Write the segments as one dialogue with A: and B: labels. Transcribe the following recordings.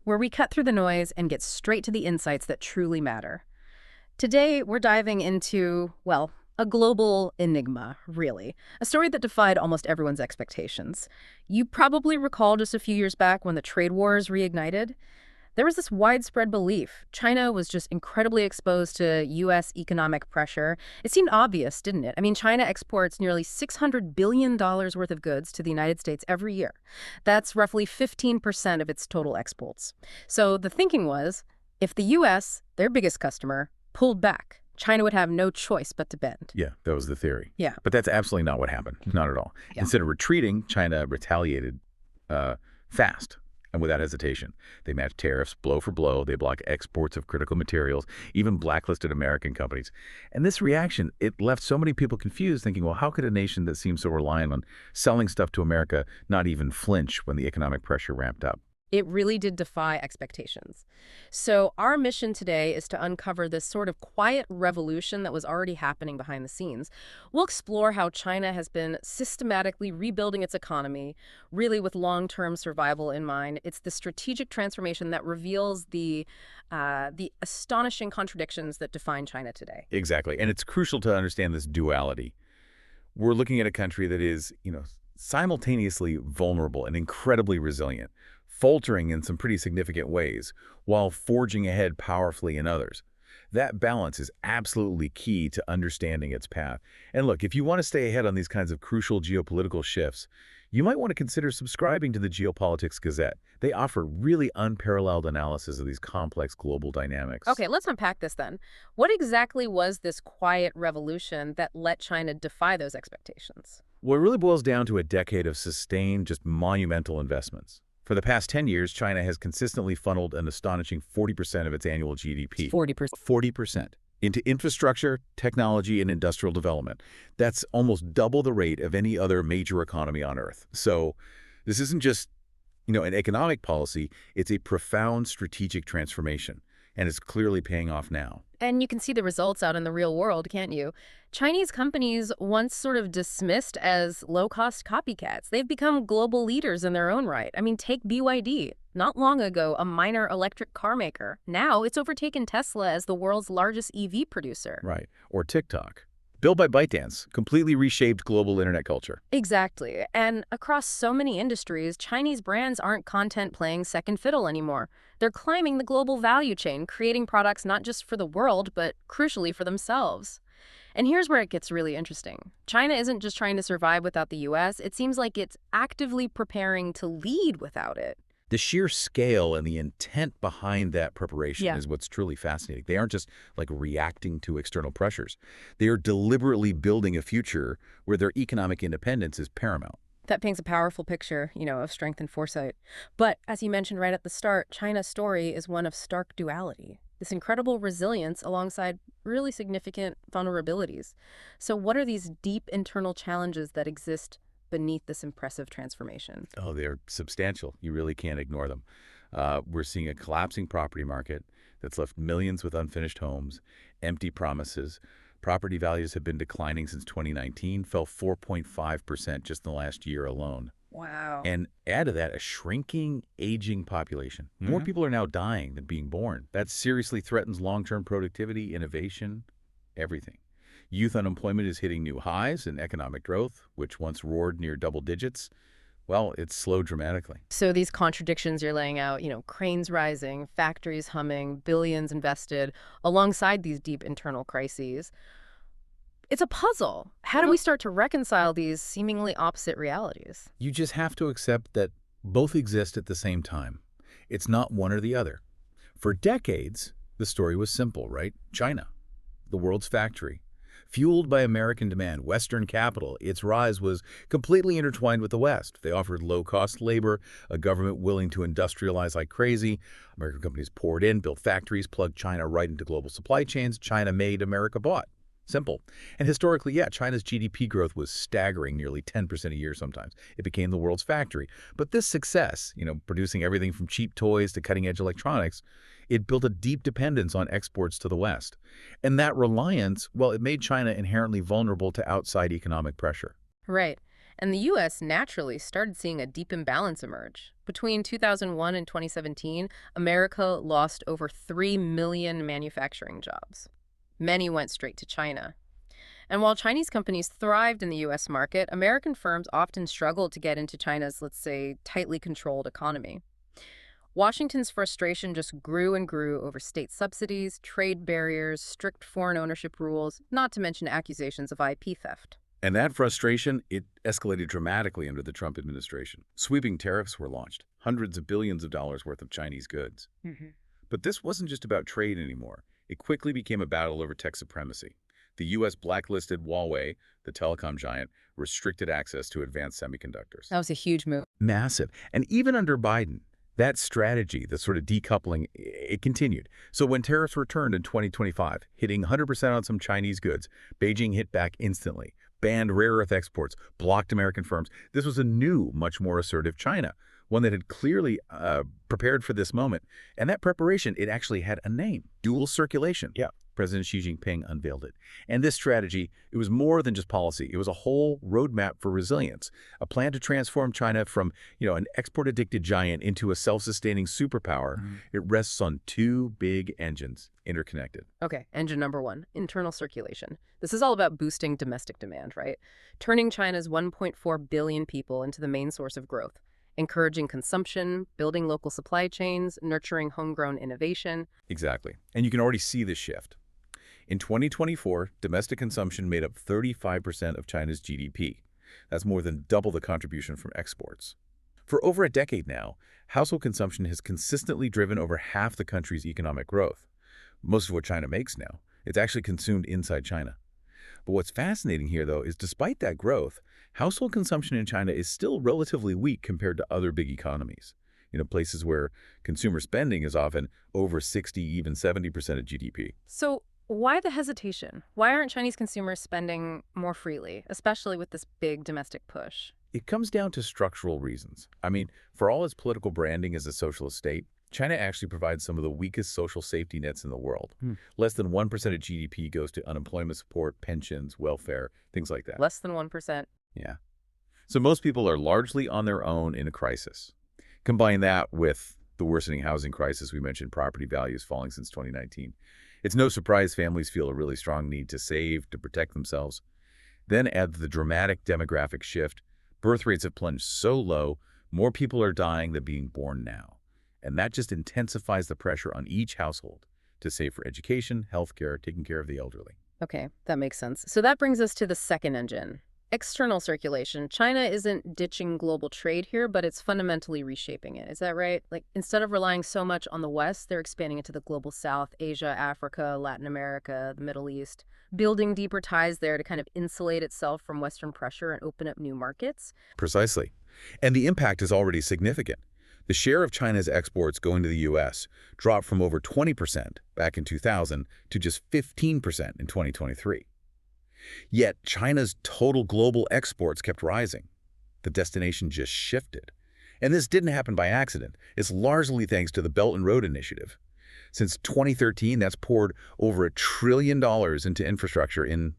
A: where we cut through the noise and get straight to the insights that truly matter. Today, we're diving into, well, a global enigma, really. A story that defied almost everyone's expectations. You probably recall just a few years back when the trade wars reignited. There was this widespread belief China was just incredibly exposed to U.S. economic pressure. It seemed obvious, didn't it? I mean, China exports nearly $600 billion worth of goods to the United States every year. That's roughly 15% of its total exports. So the thinking was, if the U.S., their biggest customer, pulled back, China would have no choice but to bend.
B: Yeah, that was the theory.
A: Yeah.
B: But that's absolutely not what happened. Not at all.
A: Yeah.
B: Instead of retreating, China retaliated fast and without hesitation. They matched tariffs blow for blow. They blocked exports of critical materials, even blacklisted American companies. And this reaction, it left so many people confused, thinking, well, how could a nation that seems so reliant on selling stuff to America not even flinch when the economic pressure ramped up?
A: It really did defy expectations. So our mission today is to uncover this sort of quiet revolution that was already happening behind the scenes. We'll explore how China has been systematically rebuilding its economy, really with long-term survival in mind. It's the strategic transformation that reveals the astonishing contradictions that define China today.
B: Exactly. And it's crucial to understand this duality. We're looking at a country that is, simultaneously vulnerable and incredibly resilient, faltering in some pretty significant ways, while forging ahead powerfully in others. That balance is absolutely key to understanding its path. And look, if you want to stay ahead on these kinds of crucial geopolitical shifts, you might want to consider subscribing to the Geopolitics Gazette. They offer really unparalleled analysis of these complex global dynamics.
A: Okay, let's unpack this then. What exactly was this quiet revolution that let China defy those expectations?
B: Well, it really boils down to a decade of sustained, just monumental investments. For the past 10 years, China has consistently funneled an astonishing 40% of its annual GDP.
A: 40%.
B: 40% into infrastructure, technology, and industrial development. That's almost double the rate of any other major economy on Earth. So this isn't just, an economic policy. It's a profound strategic transformation, and it's clearly paying off now.
A: And you can see the results out in the real world, can't you? Chinese companies, once sort of dismissed as low-cost copycats, they've become global leaders in their own right. I mean, take BYD. Not long ago, a minor electric car maker. Now it's overtaken Tesla as the world's largest EV producer.
B: Right. Or TikTok. Built by ByteDance, completely reshaped global internet culture.
A: Exactly. And across so many industries, Chinese brands aren't content playing second fiddle anymore. They're climbing the global value chain, creating products not just for the world, but crucially for themselves. And here's where it gets really interesting. China isn't just trying to survive without the U.S. It seems like it's actively preparing to lead without it.
B: The sheer scale and the intent behind that preparation
A: Yeah.
B: is what's truly fascinating. They aren't just reacting to external pressures. They are deliberately building a future where their economic independence is paramount.
A: That paints a powerful picture, of strength and foresight. But as you mentioned right at the start, China's story is one of stark duality. This incredible resilience alongside really significant vulnerabilities. So what are these deep internal challenges that exist beneath this impressive transformation?
B: Oh, they're substantial. You really can't ignore them. We're seeing a collapsing property market that's left millions with unfinished homes, empty promises. Property values have been declining since 2019, fell 4.5% just in the last year alone.
A: Wow.
B: And add to that a shrinking, aging population. More people are now dying than being born. That seriously threatens long-term productivity, innovation, everything. Youth unemployment is hitting new highs, and economic growth, which once roared near double digits, well, it's slowed dramatically.
A: So these contradictions you're laying out, cranes rising, factories humming, billions invested, alongside these deep internal crises. It's a puzzle. How do we start to reconcile these seemingly opposite realities?
B: You just have to accept that both exist at the same time. It's not one or the other. For decades, the story was simple, right? China, the world's factory. Fueled by American demand, Western capital, its rise was completely intertwined with the West. They offered low-cost labor, a government willing to industrialize like crazy. American companies poured in, built factories, plugged China right into global supply chains. China made, America bought. Simple. And historically, China's GDP growth was staggering, nearly 10% a year sometimes. It became the world's factory. But this success, producing everything from cheap toys to cutting-edge electronics, it built a deep dependence on exports to the West. And that reliance, well, it made China inherently vulnerable to outside economic pressure.
A: Right. And the U.S. naturally started seeing a deep imbalance emerge. Between 2001 and 2017, America lost over 3 million manufacturing jobs. Many went straight to China. And while Chinese companies thrived in the U.S. market, American firms often struggled to get into China's, let's say, tightly controlled economy. Washington's frustration just grew and grew over state subsidies, trade barriers, strict foreign ownership rules, not to mention accusations of IP theft.
B: And that frustration, it escalated dramatically under the Trump administration. Sweeping tariffs were launched, hundreds of billions of dollars worth of Chinese goods. But this wasn't just about trade anymore. It quickly became a battle over tech supremacy. The U.S. blacklisted Huawei, the telecom giant, restricted access to advanced semiconductors.
A: That was a huge move.
B: Massive. And even under Biden, that strategy, the sort of decoupling, it continued. So when tariffs returned in 2025, hitting 100% on some Chinese goods, Beijing hit back instantly, banned rare earth exports, blocked American firms. This was a new, much more assertive China, one that had clearly prepared for this moment. And that preparation, it actually had a name, dual circulation. Yeah. President Xi Jinping unveiled it. And this strategy, it was more than just policy. It was a whole roadmap for resilience, a plan to transform China from, an export-addicted giant into a self-sustaining superpower. It rests on two big engines, interconnected.
A: Okay, engine number one, internal circulation. This is all about boosting domestic demand, right? Turning China's 1.4 billion people into the main source of growth, encouraging consumption, building local supply chains, nurturing homegrown innovation.
B: Exactly. And you can already see this shift. In 2024, domestic consumption made up 35% of China's GDP. That's more than double the contribution from exports. For over a decade now, household consumption has consistently driven over half the country's economic growth. Most of what China makes now, it's actually consumed inside China. But what's fascinating here, though, is despite that growth, household consumption in China is still relatively weak compared to other big economies. Places where consumer spending is often over 60, even 70% of GDP.
A: So why the hesitation? Why aren't Chinese consumers spending more freely, especially with this big domestic push?
B: It comes down to structural reasons. For all its political branding as a socialist state, China actually provides some of the weakest social safety nets in the world. Less than 1% of GDP goes to unemployment support, pensions, welfare, things like that.
A: Less than 1%.
B: Yeah. So most people are largely on their own in a crisis. Combine that with the worsening housing crisis we mentioned, property values falling since 2019. It's no surprise families feel a really strong need to save, to protect themselves. Then add the dramatic demographic shift. Birth rates have plunged so low, more people are dying than being born now. And that just intensifies the pressure on each household to save for education, healthcare, taking care of the elderly.
A: Okay, that makes sense. So that brings us to the second engine. External circulation. China isn't ditching global trade here, but it's fundamentally reshaping it. Is that right? Instead of relying so much on the West, they're expanding into the global South, Asia, Africa, Latin America, the Middle East, building deeper ties there to kind of insulate itself from Western pressure and open up new markets.
B: Precisely. And the impact is already significant. The share of China's exports going to the U.S. dropped from over 20% back in 2000 to just 15% in 2023. Yet China's total global exports kept rising. The destination just shifted. And this didn't happen by accident. It's largely thanks to the Belt and Road Initiative. Since 2013, that's poured over $1 trillion into infrastructure in,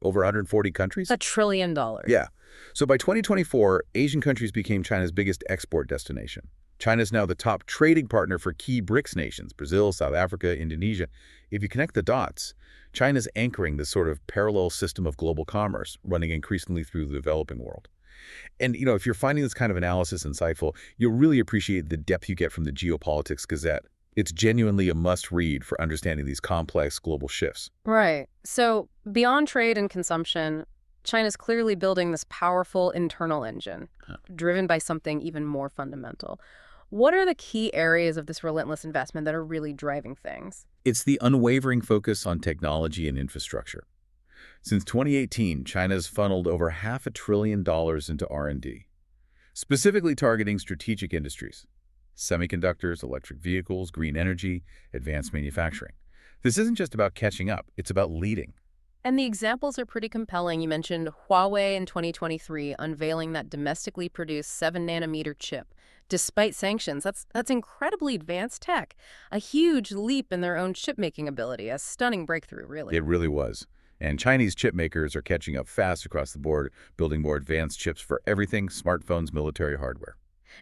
B: over 140 countries?
A: $1 trillion.
B: Yeah. So by 2024, Asian countries became China's biggest export destination. China's now the top trading partner for key BRICS nations, Brazil, South Africa, Indonesia. If you connect the dots, China's anchoring this sort of parallel system of global commerce, running increasingly through the developing world. And, if you're finding this kind of analysis insightful, you'll really appreciate the depth you get from the Geopolitics Gazette. It's genuinely a must-read for understanding these complex global shifts.
A: Right. So beyond trade and consumption, China's clearly building this powerful internal engine, driven by something even more fundamental. What are the key areas of this relentless investment that are really driving things?
B: It's the unwavering focus on technology and infrastructure. Since 2018, China's funneled over $500 billion into R&D, specifically targeting strategic industries: semiconductors, electric vehicles, green energy, advanced manufacturing. This isn't just about catching up, it's about leading.
A: And the examples are pretty compelling. You mentioned Huawei in 2023 unveiling that domestically produced 7-nanometer chip. Despite sanctions, that's incredibly advanced tech. A huge leap in their own chip-making ability, a stunning breakthrough, really.
B: It really was. And Chinese chip makers are catching up fast across the board, building more advanced chips for everything, smartphones, military hardware.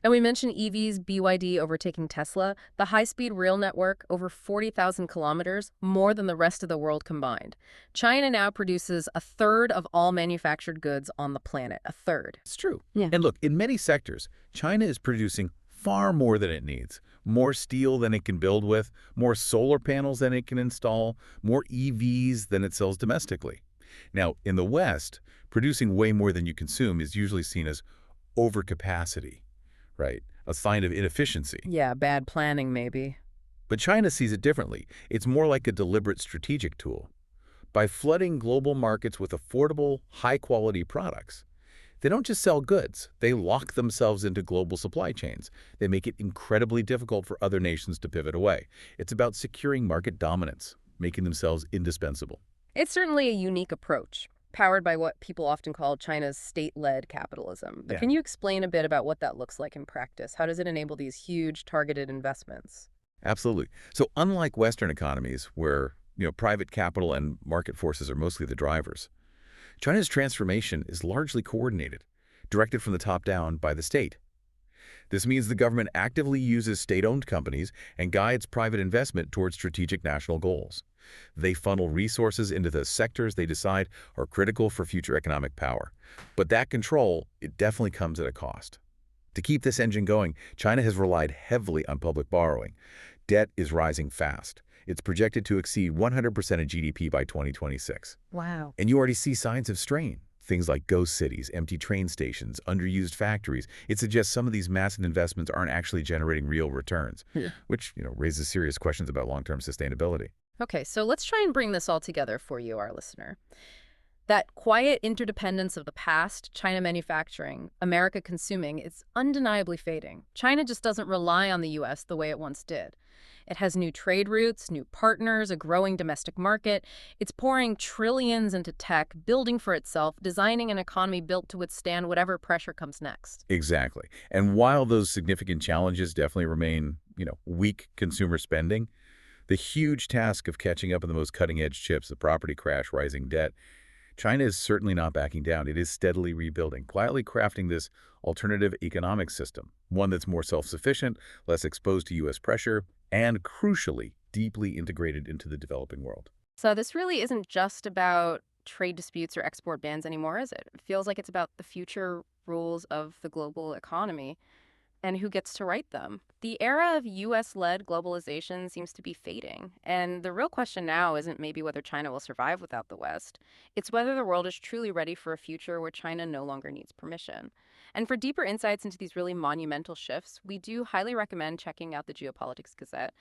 A: And we mentioned EVs, BYD overtaking Tesla, the high-speed rail network, over 40,000 kilometers, more than the rest of the world combined. China now produces a third of all manufactured goods on the planet, a third.
B: It's true.
A: Yeah.
B: And look, in many sectors, China is producing far more than it needs. More steel than it can build with, more solar panels than it can install, more EVs than it sells domestically. Now, in the West, producing way more than you consume is usually seen as overcapacity, right? A sign of inefficiency.
A: Yeah, bad planning maybe.
B: But China sees it differently. It's more like a deliberate strategic tool. By flooding global markets with affordable, high-quality products, they don't just sell goods, they lock themselves into global supply chains. They make it incredibly difficult for other nations to pivot away. It's about securing market dominance, making themselves indispensable.
A: It's certainly a unique approach, powered by what people often call China's state-led capitalism. But
B: Yeah,
A: can you explain a bit about what that looks like in practice? How does it enable these huge targeted investments?
B: absolutely. So unlike Western economies, where private capital and market forces are mostly the drivers, China's transformation is largely coordinated, directed from the top down by the state. This means the government actively uses state-owned companies and guides private investment towards strategic national goals. They funnel resources into the sectors they decide are critical for future economic power. But that control, it definitely comes at a cost. To keep this engine going, China has relied heavily on public borrowing. Debt is rising fast. It's projected to exceed 100% of GDP by 2026.
A: Wow.
B: And you already see signs of strain. Things like ghost cities, empty train stations, underused factories. It suggests some of these massive investments aren't actually generating real returns,
A: Yeah.
B: which raises serious questions about long-term sustainability.
A: Okay, so let's try and bring this all together for you, our listener. That quiet interdependence of the past, China manufacturing, America consuming, it's undeniably fading. China just doesn't rely on the U.S. the way it once did. It has new trade routes, new partners, a growing domestic market. It's pouring trillions into tech, building for itself, designing an economy built to withstand whatever pressure comes next.
B: Exactly. And while those significant challenges definitely remain, weak consumer spending, the huge task of catching up on the most cutting-edge chips, the property crash, rising debt, China is certainly not backing down. It is steadily rebuilding, quietly crafting this alternative economic system, one that's more self-sufficient, less exposed to U.S. pressure, and crucially, deeply integrated into the developing world.
A: So this really isn't just about trade disputes or export bans anymore, is it? It feels like it's about the future rules of the global economy and who gets to write them. The era of U.S.-led globalization seems to be fading, and the real question now isn't maybe whether China will survive without the West. It's whether the world is truly ready for a future where China no longer needs permission. And for deeper insights into these really monumental shifts, we do highly recommend checking out the Geopolitics Gazette.